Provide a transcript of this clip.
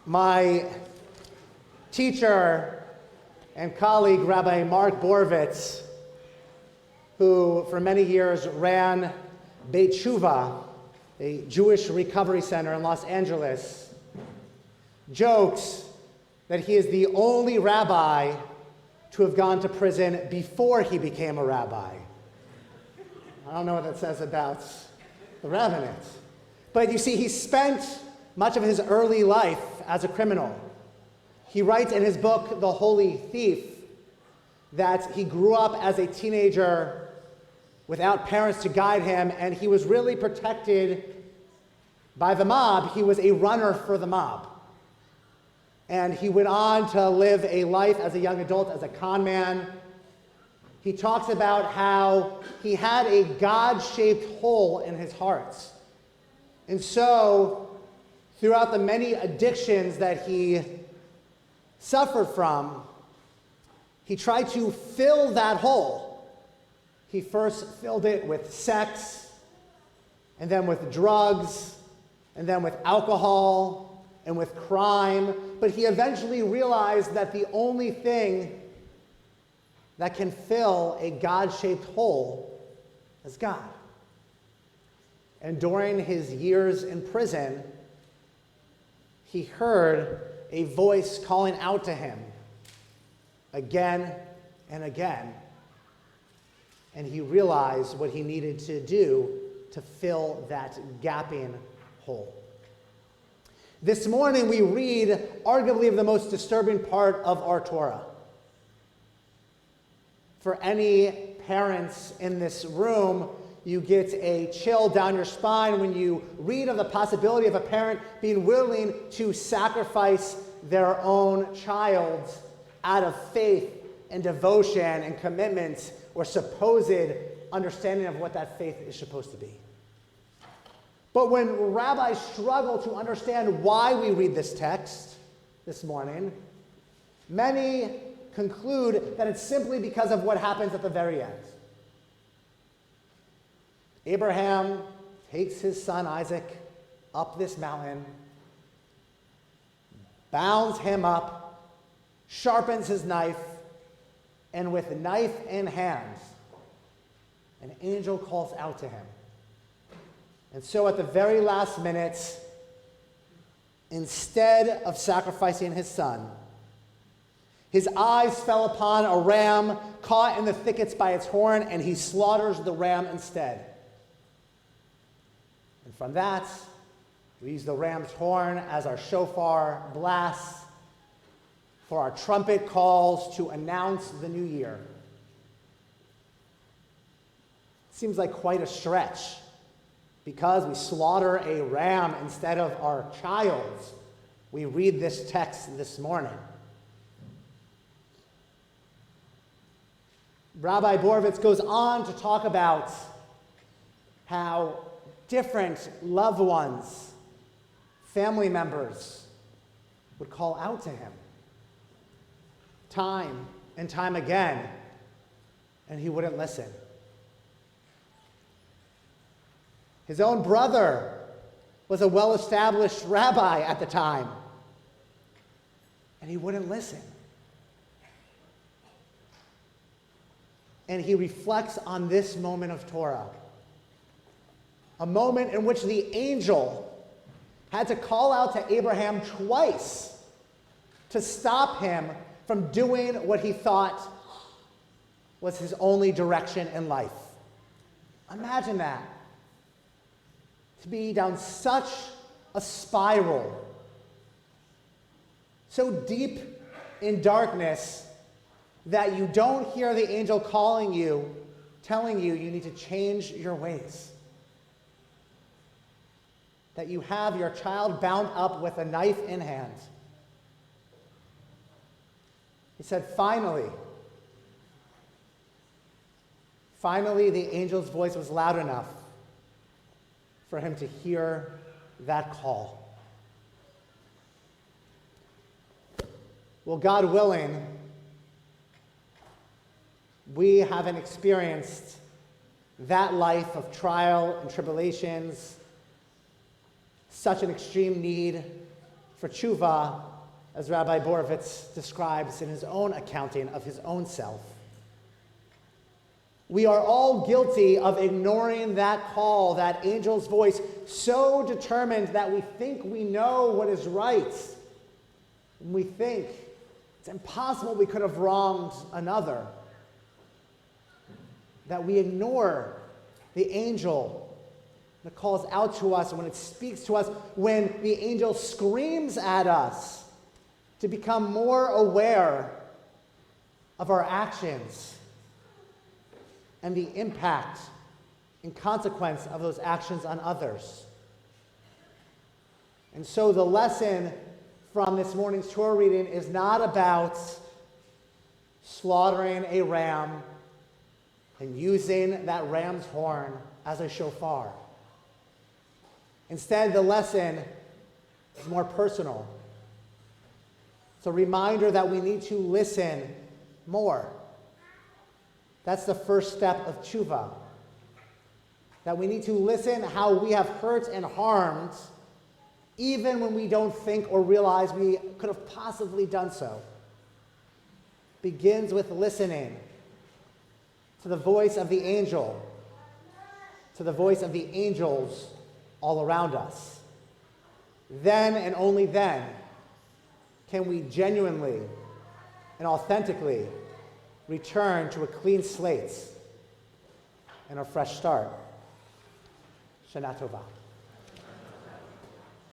My teacher and colleague, Rabbi Mark Borvitz, who for many years ran Beit Tshuva, a Jewish recovery center in Los Angeles, jokes that he is the only rabbi to have gone to prison before he became a rabbi. I don't know what that says about the rabbinate. But you see, he spent much of his early life as a criminal. He writes in his book, The Holy Thief, that he grew up as a teenager without parents to guide him, and he was really protected by the mob. He was a runner for the mob. And he went on to live a life as a young adult as a con man. He talks about how he had a God-shaped hole in his heart. And so, throughout the many addictions that he suffered from, he tried to fill that hole. He first filled it with sex, and then with drugs, and then with alcohol, and with crime. But he eventually realized that the only thing that can fill a God-shaped hole is God. And during his years in prison, he heard a voice calling out to him again and again. And he realized what he needed to do to fill that gaping hole. This morning we read arguably the most disturbing part of our Torah. For any parents in this room, you get a chill down your spine when you read of the possibility of a parent being willing to sacrifice their own child out of faith and devotion and commitment or supposed understanding of what that faith is supposed to be. But when rabbis struggle to understand why we read this text this morning, many conclude that it's simply because of what happens at the very end. Abraham takes his son Isaac up this mountain, bounds him up, sharpens his knife, and with knife in hand, an angel calls out to him. And so at the very last minute, instead of sacrificing his son, his eyes fell upon a ram caught in the thickets by its horn, and he slaughters the ram instead. And from that, we use the ram's horn as our shofar blasts, for our trumpet calls to announce the new year. It seems like quite a stretch, because we slaughter a ram instead of our child. We read this text this morning. Rabbi Borvitz goes on to talk about how different loved ones, family members, would call out to him time and time again, and he wouldn't listen. His own brother was a well-established rabbi at the time, and he wouldn't listen. And he reflects on this moment of Torah, a moment in which the angel had to call out to Abraham twice to stop him from doing what he thought was his only direction in life. Imagine that. To be down such a spiral, so deep in darkness that you don't hear the angel calling you, telling you you need to change your ways. That you have your child bound up with a knife in hand. He said, finally, the angel's voice was loud enough for him to hear that call. Well, God willing, we haven't experienced that life of trial and tribulations, such an extreme need for tshuva, as Rabbi Borovitz describes in his own accounting of his own self. We are all guilty of ignoring that call, that angel's voice, so determined that we think we know what is right. And we think it's impossible we could have wronged another. That we ignore the angel that calls out to us, when it speaks to us, when the angel screams at us to become more aware of our actions and the impact and consequence of those actions on others. And so the lesson from this morning's Torah reading is not about slaughtering a ram and using that ram's horn as a shofar. Instead, the lesson is more personal. It's a reminder that we need to listen more. That's the first step of tshuva. That we need to listen how we have hurt and harmed, even when we don't think or realize we could have possibly done so. Begins with listening to the voice of the angel, to the voice of the angels all around us. Then and only then can we genuinely and authentically return to a clean slate and a fresh start. Shana Tova.